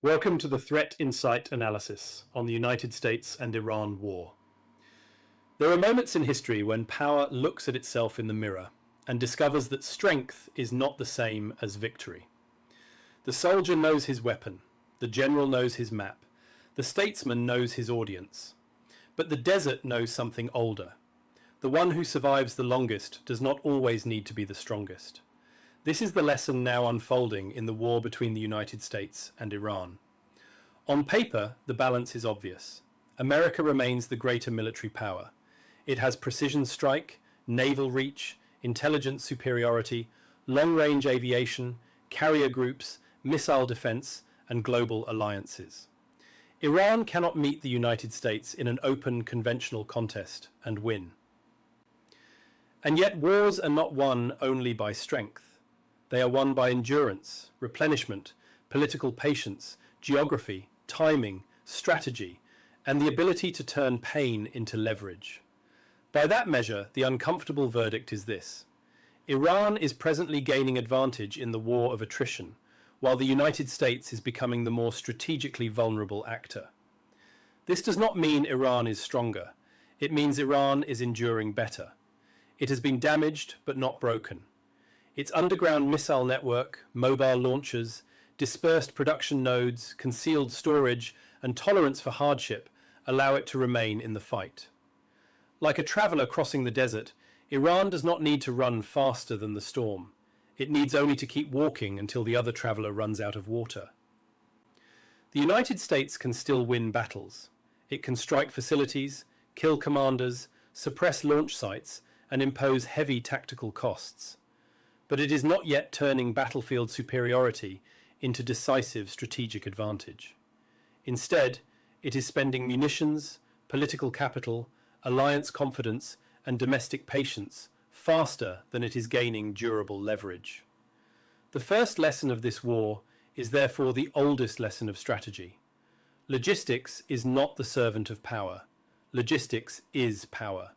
Welcome to the Threat Insight Analysis on the United States and Iran War. There are moments in history when power looks at itself in the mirror and discovers that strength is not the same as victory. The soldier knows his weapon, the general knows his map, the statesman knows his audience. But the desert knows something older. The one who survives the longest does not always need to be the strongest. This is the lesson now unfolding in the war between the United States and Iran. On paper, the balance is obvious. America remains the greater military power. It has precision strike, naval reach, intelligence superiority, long-range aviation, carrier groups, missile defense, and global alliances. Iran cannot meet the United States in an open, conventional contest and win. And yet wars are not won only by strength. They are won by endurance, replenishment, political patience, geography, timing, strategy, and the ability to turn pain into leverage. By that measure, the uncomfortable verdict is this: Iran is presently gaining advantage in the war of attrition, while the United States is becoming the more strategically vulnerable actor. This does not mean Iran is stronger. It means Iran is enduring better. It has been damaged, but not broken. Its underground missile network, mobile launchers, dispersed production nodes, concealed storage, and tolerance for hardship allow it to remain in the fight. Like a traveller crossing the desert, Iran does not need to run faster than the storm. It needs only to keep walking until the other traveller runs out of water. The United States can still win battles. It can strike facilities, kill commanders, suppress launch sites, and impose heavy tactical costs. But it is not yet turning battlefield superiority into decisive strategic advantage. Instead, it is spending munitions, political capital, alliance confidence, and domestic patience faster than it is gaining durable leverage. The first lesson of this war is therefore the oldest lesson of strategy. Logistics is not the servant of power. Logistics is power.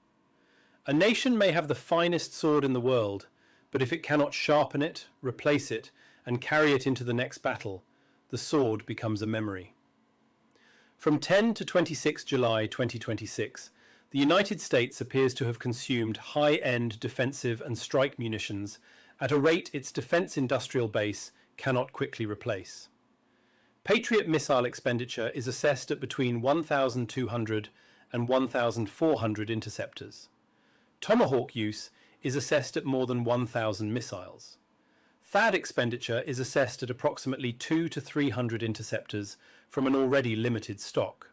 A nation may have the finest sword in the world, but if it cannot sharpen it, replace it, and carry it into the next battle, the sword becomes a memory. From 10 to 26 July 2026, the United States appears to have consumed high-end defensive and strike munitions at a rate its defense industrial base cannot quickly replace. Patriot missile expenditure is assessed at between 1,200 and 1,400 interceptors. Tomahawk use is assessed at more than 1,000 missiles. THAAD expenditure is assessed at approximately 200 to 300 interceptors from an already limited stock.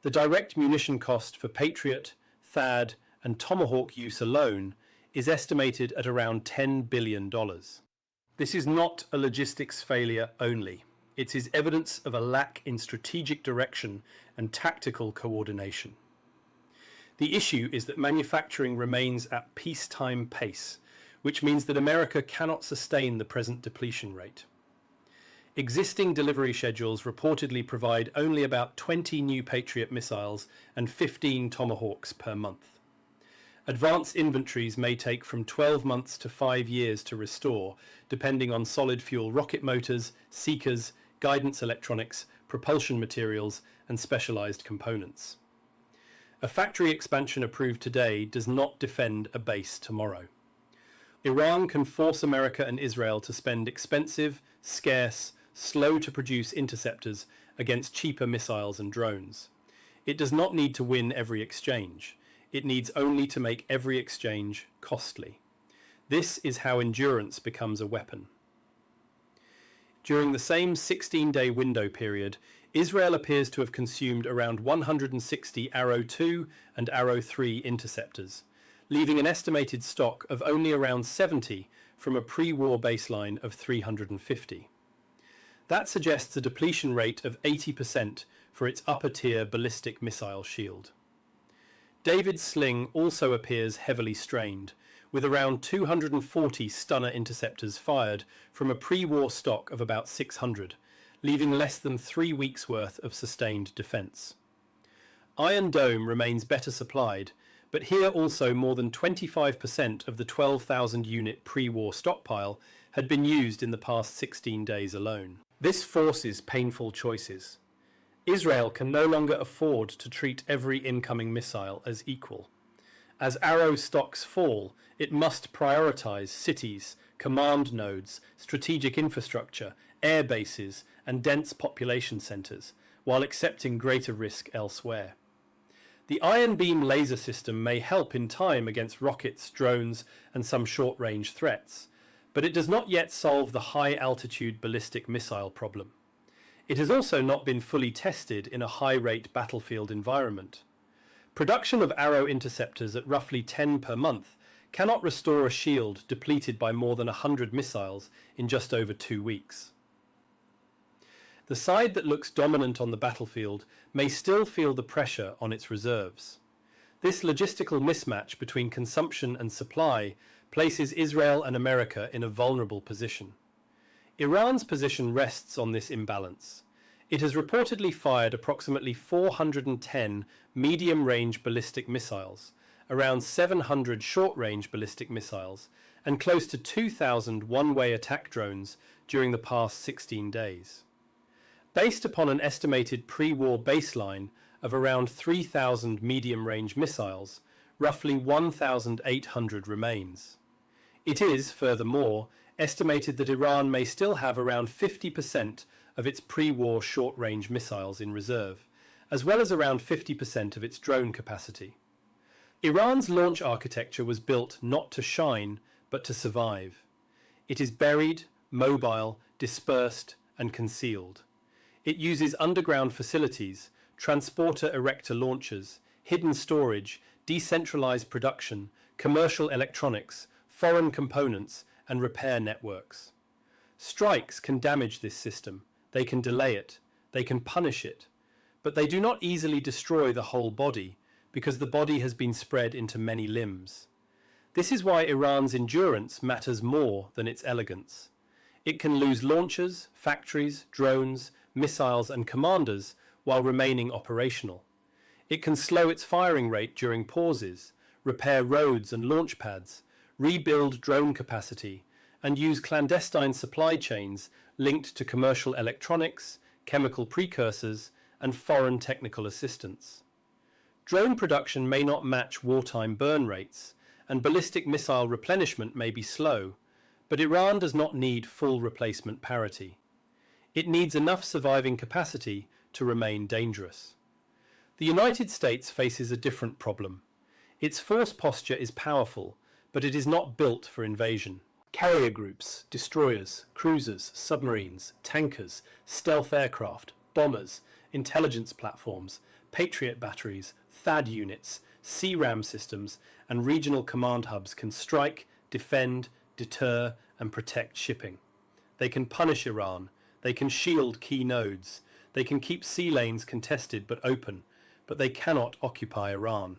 The direct munition cost for Patriot, THAAD, and Tomahawk use alone is estimated at around $10 billion. This is not a logistics failure only. It is evidence of a lack in strategic direction and tactical coordination. The issue is that manufacturing remains at peacetime pace, which means that America cannot sustain the present depletion rate. Existing delivery schedules reportedly provide only about 20 new Patriot missiles and 15 Tomahawks per month. Advanced inventories may take from 12 months to 5 years to restore, depending on solid fuel rocket motors, seekers, guidance electronics, propulsion materials, and specialized components. A factory expansion approved today does not defend a base tomorrow. Iran can force America and Israel to spend expensive, scarce, slow-to-produce interceptors against cheaper missiles and drones. It does not need to win every exchange. It needs only to make every exchange costly. This is how endurance becomes a weapon. During the same 16-day window period, Israel appears to have consumed around 160 Arrow 2 and Arrow 3 interceptors, leaving an estimated stock of only around 70 from a pre-war baseline of 350. That suggests a depletion rate of 80% for its upper-tier ballistic missile shield. David's sling also appears heavily strained, with around 240 Stunner interceptors fired from a pre-war stock of about 600, leaving less than 3 weeks' worth of sustained defence. Iron Dome remains better supplied, but here also more than 25% of the 12,000 unit pre-war stockpile had been used in the past 16 days alone. This forces painful choices. Israel can no longer afford to treat every incoming missile as equal. As Arrow stocks fall, it must prioritize cities, command nodes, strategic infrastructure, air bases, and dense population centers, while accepting greater risk elsewhere. The Iron Beam laser system may help in time against rockets, drones, and some short-range threats, but it does not yet solve the high-altitude ballistic missile problem. It has also not been fully tested in a high-rate battlefield environment. Production of Arrow interceptors at roughly 10 per month cannot restore a shield depleted by more than 100 missiles in just over 2 weeks. The side that looks dominant on the battlefield may still feel the pressure on its reserves. This logistical mismatch between consumption and supply places Israel and America in a vulnerable position. Iran's position rests on this imbalance. It has reportedly fired approximately 410 medium-range ballistic missiles, around 700 short-range ballistic missiles, and close to 2,000 one-way attack drones during the past 16 days. Based upon an estimated pre-war baseline of around 3,000 medium-range missiles, roughly 1,800 remains. It is, furthermore, estimated that Iran may still have around 50% of its pre-war short-range missiles in reserve, as well as around 50% of its drone capacity. Iran's launch architecture was built not to shine, but to survive. It is buried, mobile, dispersed, and concealed. It uses underground facilities, transporter erector launchers, hidden storage, decentralized production, commercial electronics, foreign components, and repair networks. Strikes can damage this system. They can delay it. They can punish it. But they do not easily destroy the whole body, because the body has been spread into many limbs. This is why Iran's endurance matters more than its elegance. It can lose launchers, factories, drones, missiles, and commanders while remaining operational. It can slow its firing rate during pauses, repair roads and launch pads, rebuild drone capacity, and use clandestine supply chains linked to commercial electronics, chemical precursors, and foreign technical assistance. Drone production may not match wartime burn rates, and ballistic missile replenishment may be slow, but Iran does not need full replacement parity. It needs enough surviving capacity to remain dangerous. The United States faces a different problem. Its force posture is powerful, but it is not built for invasion. Carrier groups, destroyers, cruisers, submarines, tankers, stealth aircraft, bombers, intelligence platforms, Patriot batteries, THAAD units, CRAM systems, and regional command hubs can strike, defend, deter, and protect shipping. They can punish Iran. They can shield key nodes. They can keep sea lanes contested but open, but they cannot occupy Iran.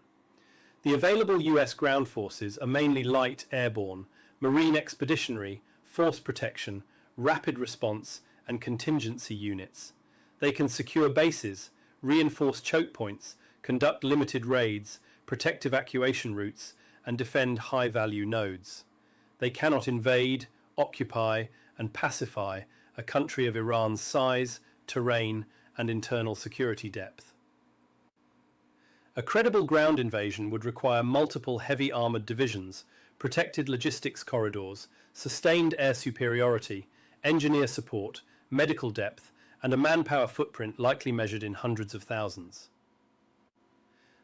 The available US ground forces are mainly light airborne, marine expeditionary, force protection, rapid response, and contingency units. They can secure bases, reinforce choke points, conduct limited raids, protect evacuation routes, and defend high-value nodes. They cannot invade, occupy, and pacify a country of Iran's size, terrain, and internal security depth. A credible ground invasion would require multiple heavy armoured divisions, protected logistics corridors, sustained air superiority, engineer support, medical depth, and a manpower footprint likely measured in hundreds of thousands.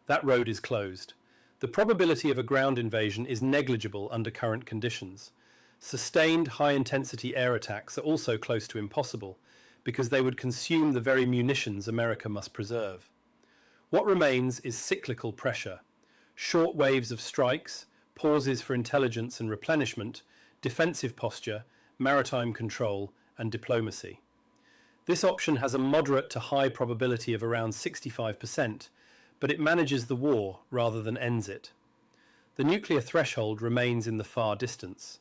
That road is closed. The probability of a ground invasion is negligible under current conditions. Sustained high-intensity air attacks are also close to impossible, because they would consume the very munitions America must preserve. What remains is cyclical pressure, short waves of strikes, pauses for intelligence and replenishment, defensive posture, maritime control, and diplomacy. This option has a moderate to high probability of around 65%, but it manages the war rather than ends it. The nuclear threshold remains in the far distance.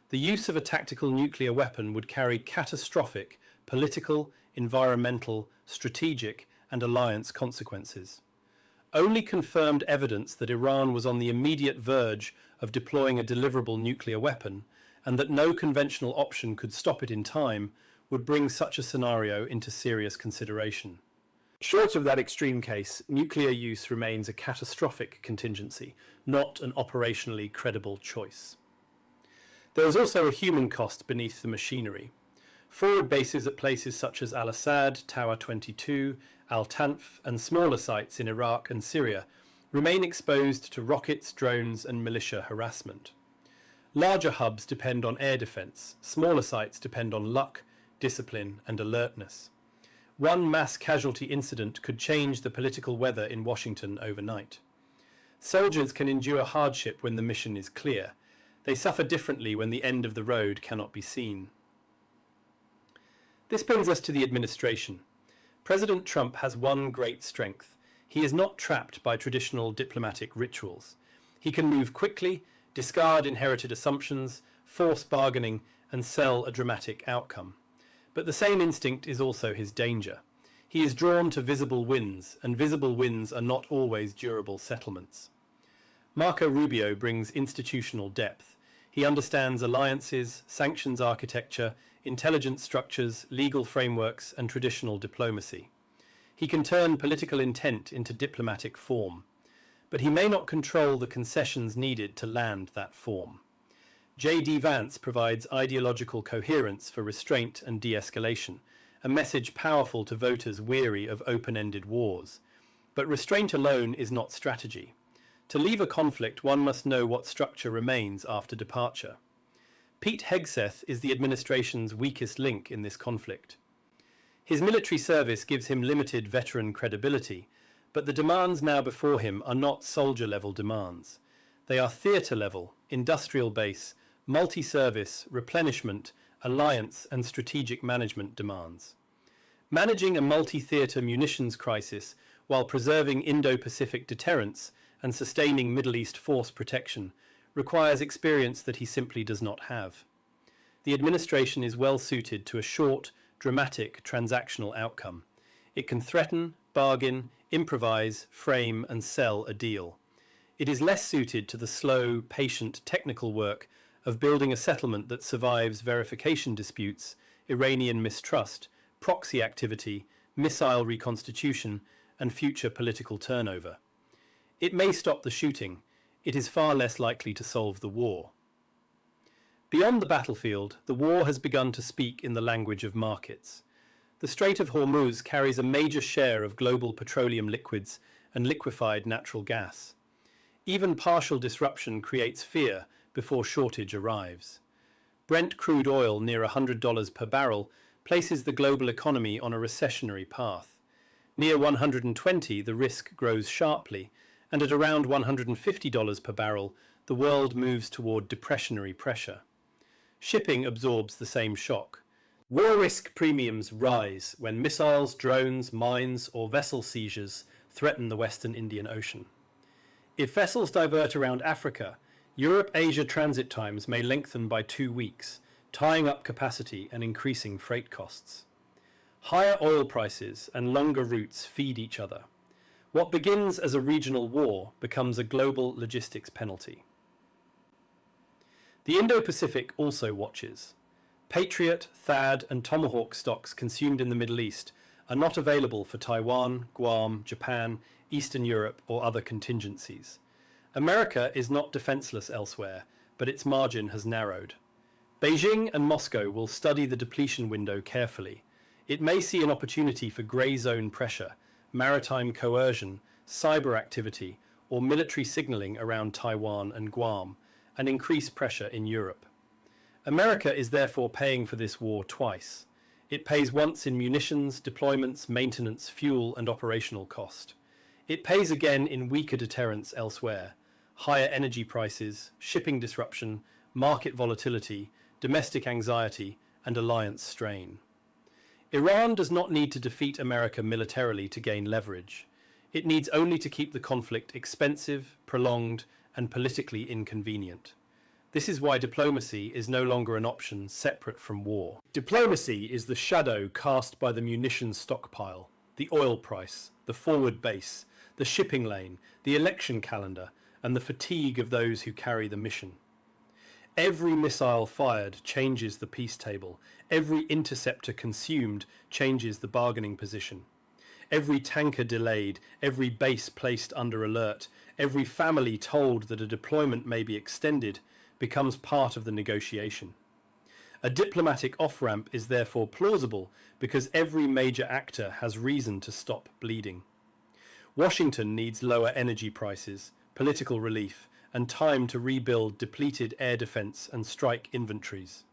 The use of a tactical nuclear weapon would carry catastrophic political, environmental, strategic, and alliance consequences. Only confirmed evidence that Iran was on the immediate verge of deploying a deliverable nuclear weapon, and that no conventional option could stop it in time, would bring such a scenario into serious consideration. Short of that extreme case, nuclear use remains a catastrophic contingency, not an operationally credible choice. There is also a human cost beneath the machinery. Forward bases at places such as Al-Assad, Tower 22, Al-Tanf, and smaller sites in Iraq and Syria remain exposed to rockets, drones, and militia harassment. Larger hubs depend on air defence, smaller sites depend on luck, discipline, and alertness. One mass casualty incident could change the political weather in Washington overnight. Soldiers can endure hardship when the mission is clear. They suffer differently when the end of the road cannot be seen. This brings us to the administration. President Trump has one great strength. He is not trapped by traditional diplomatic rituals. He can move quickly, discard inherited assumptions, force bargaining, and sell a dramatic outcome. But the same instinct is also his danger. He is drawn to visible wins, and visible wins are not always durable settlements. Marco Rubio brings institutional depth. He understands alliances, sanctions architecture, intelligence structures, legal frameworks, and traditional diplomacy. He can turn political intent into diplomatic form, but he may not control the concessions needed to land that form. J.D. Vance provides ideological coherence for restraint and de-escalation, a message powerful to voters weary of open-ended wars. But restraint alone is not strategy. To leave a conflict, one must know what structure remains after departure. Pete Hegseth is the administration's weakest link in this conflict. His military service gives him limited veteran credibility, but the demands now before him are not soldier-level demands. They are theatre-level, industrial base, multi-service, replenishment, alliance, and strategic management demands. Managing a multi-theatre munitions crisis while preserving Indo-Pacific deterrence and sustaining Middle East force protection requires experience that he simply does not have. The administration is well suited to a short, dramatic, transactional outcome. It can threaten, bargain, improvise, frame, and sell a deal. It is less suited to the slow, patient, technical work of building a settlement that survives verification disputes, Iranian mistrust, proxy activity, missile reconstitution, and future political turnover. It may stop the shooting. It is far less likely to solve the war. Beyond the battlefield, the war has begun to speak in the language of markets. The Strait of Hormuz carries a major share of global petroleum liquids and liquefied natural gas. Even partial disruption creates fear before shortage arrives. Brent crude oil near $100 per barrel places the global economy on a recessionary path. Near 120, the risk grows sharply, and at around $150 per barrel, the world moves toward depressionary pressure. Shipping absorbs the same shock. War risk premiums rise when missiles, drones, mines, or vessel seizures threaten the Western Indian Ocean. If vessels divert around Africa, Europe-Asia transit times may lengthen by 2 weeks, tying up capacity and increasing freight costs. Higher oil prices and longer routes feed each other. What begins as a regional war becomes a global logistics penalty. The Indo-Pacific also watches. Patriot, THAAD, and Tomahawk stocks consumed in the Middle East are not available for Taiwan, Guam, Japan, Eastern Europe, or other contingencies. America is not defenseless elsewhere, but its margin has narrowed. Beijing and Moscow will study the depletion window carefully. It may see an opportunity for grey zone pressure, maritime coercion, cyber activity, or military signalling around Taiwan and Guam, and increase pressure in Europe. America is therefore paying for this war twice. It pays once in munitions, deployments, maintenance, fuel, and operational cost. It pays again in weaker deterrence elsewhere: higher energy prices, shipping disruption, market volatility, domestic anxiety, and alliance strain. Iran does not need to defeat America militarily to gain leverage. It needs only to keep the conflict expensive, prolonged, and politically inconvenient. This is why diplomacy is no longer an option separate from war. Diplomacy is the shadow cast by the munitions stockpile, the oil price, the forward base, the shipping lane, the election calendar, and the fatigue of those who carry the mission. Every missile fired changes the peace table. Every interceptor consumed changes the bargaining position. Every tanker delayed, every base placed under alert, every family told that a deployment may be extended becomes part of the negotiation. A diplomatic off-ramp is therefore plausible because every major actor has reason to stop bleeding. Washington needs lower energy prices, political relief, and time to rebuild depleted air defense and strike inventories.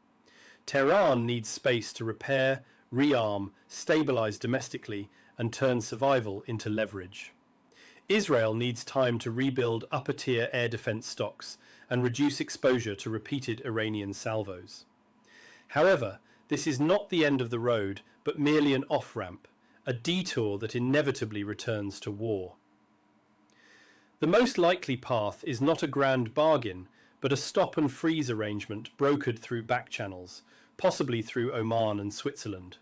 Tehran needs space to repair, rearm, stabilize domestically, and turn survival into leverage. Israel needs time to rebuild upper-tier air defense stocks and reduce exposure to repeated Iranian salvos. However, this is not the end of the road, but merely an off-ramp, a detour that inevitably returns to war. The most likely path is not a grand bargain, but a stop-and-freeze arrangement brokered through back channels, possibly through Oman and Switzerland.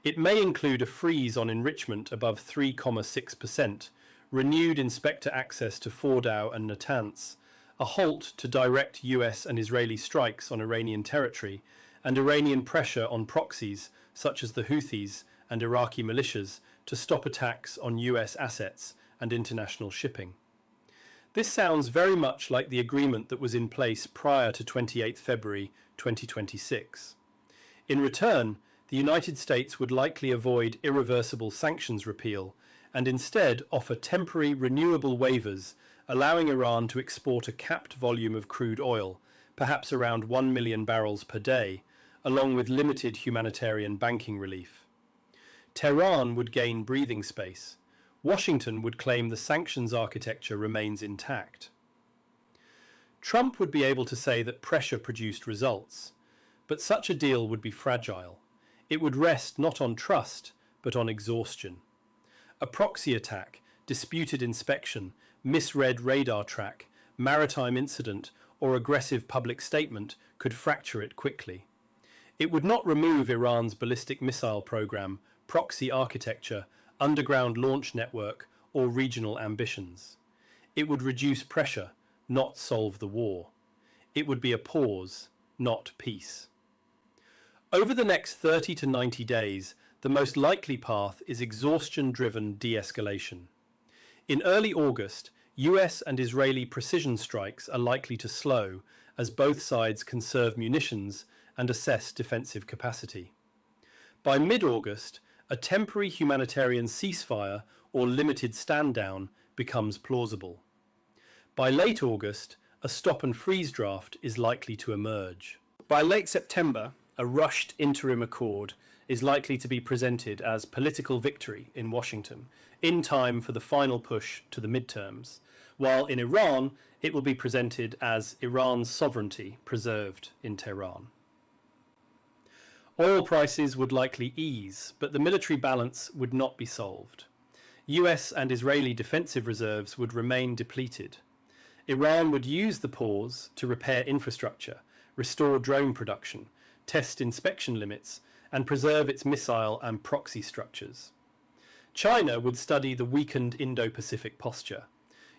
It may include a freeze on enrichment above 3.6%, renewed inspector access to Fordow and Natanz, a halt to direct US and Israeli strikes on Iranian territory, and Iranian pressure on proxies such as the Houthis and Iraqi militias to stop attacks on US assets and international shipping. This sounds very much like the agreement that was in place prior to 28 February 2026. In return, the United States would likely avoid irreversible sanctions repeal and instead offer temporary renewable waivers, allowing Iran to export a capped volume of crude oil, perhaps around 1 million barrels per day, along with limited humanitarian banking relief. Tehran would gain breathing space. Washington would claim the sanctions architecture remains intact. Trump would be able to say that pressure produced results, but such a deal would be fragile. It would rest not on trust, but on exhaustion. A proxy attack, disputed inspection, misread radar track, maritime incident, or aggressive public statement could fracture it quickly. It would not remove Iran's ballistic missile program, proxy architecture, underground launch network, or regional ambitions. It would reduce pressure, not solve the war. It would be a pause, not peace. Over the next 30 to 90 days, the most likely path is exhaustion-driven de-escalation. In early August, US and Israeli precision strikes are likely to slow as both sides conserve munitions and assess defensive capacity. By mid-August, a temporary humanitarian ceasefire or limited stand-down becomes plausible. By late August, a stop-and-freeze draft is likely to emerge. By late September, a rushed interim accord is likely to be presented as political victory in Washington, in time for the final push to the midterms, while in Iran it will be presented as Iran's sovereignty preserved in Tehran. Oil prices would likely ease, but the military balance would not be solved. US and Israeli defensive reserves would remain depleted. Iran would use the pause to repair infrastructure, restore drone production, test inspection limits, and preserve its missile and proxy structures. China would study the weakened Indo-Pacific posture.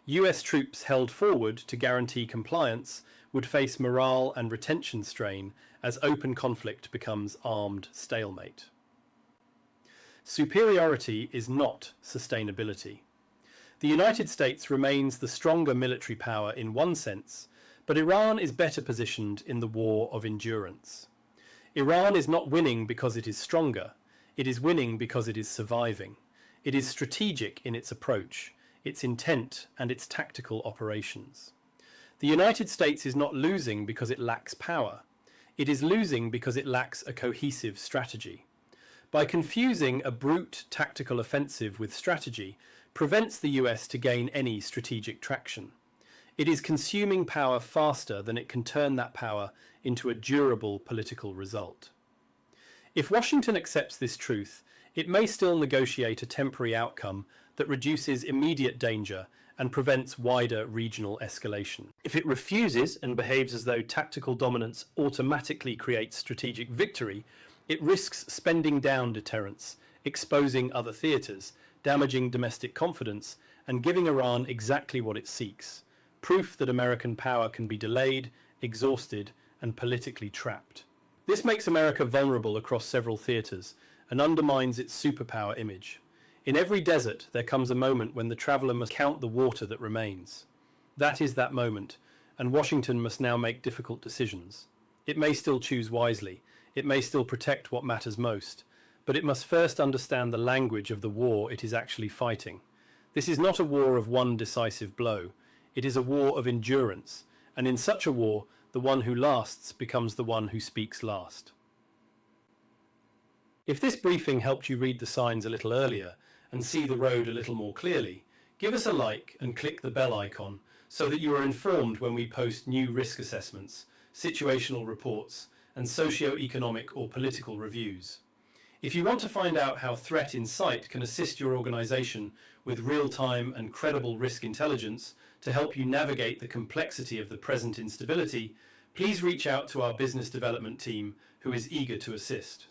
US troops held forward to guarantee compliance would face morale and retention strain as open conflict becomes armed stalemate. Superiority is not sustainability. The United States remains the stronger military power in one sense, but Iran is better positioned in the war of endurance. Iran is not winning because it is stronger. It is winning because it is surviving. It is strategic in its approach, its intent, and its tactical operations. The United States is not losing because it lacks power. It is losing because it lacks a cohesive strategy. By confusing a brute tactical offensive with strategy prevents the US to gain any strategic traction. It is consuming power faster than it can turn that power into a durable political result. If Washington accepts this truth, it may still negotiate a temporary outcome that reduces immediate danger and prevents wider regional escalation. If it refuses and behaves as though tactical dominance automatically creates strategic victory, it risks spending down deterrence, exposing other theatres, damaging domestic confidence, and giving Iran exactly what it seeks: proof that American power can be delayed, exhausted, and politically trapped. This makes America vulnerable across several theatres and undermines its superpower image. In every desert, there comes a moment when the traveller must count the water that remains. That is that moment, and Washington must now make difficult decisions. It may still choose wisely, it may still protect what matters most, but it must first understand the language of the war it is actually fighting. This is not a war of one decisive blow, it is a war of endurance, and in such a war, the one who lasts becomes the one who speaks last. If this briefing helped you read the signs a little earlier and see the road a little more clearly, give us a like and click the bell icon so that you are informed when we post new risk assessments, situational reports, and socio-economic or political reviews. If you want to find out how Threat Insight can assist your organisation with real-time and credible risk intelligence to help you navigate the complexity of the present instability, please reach out to our business development team who is eager to assist.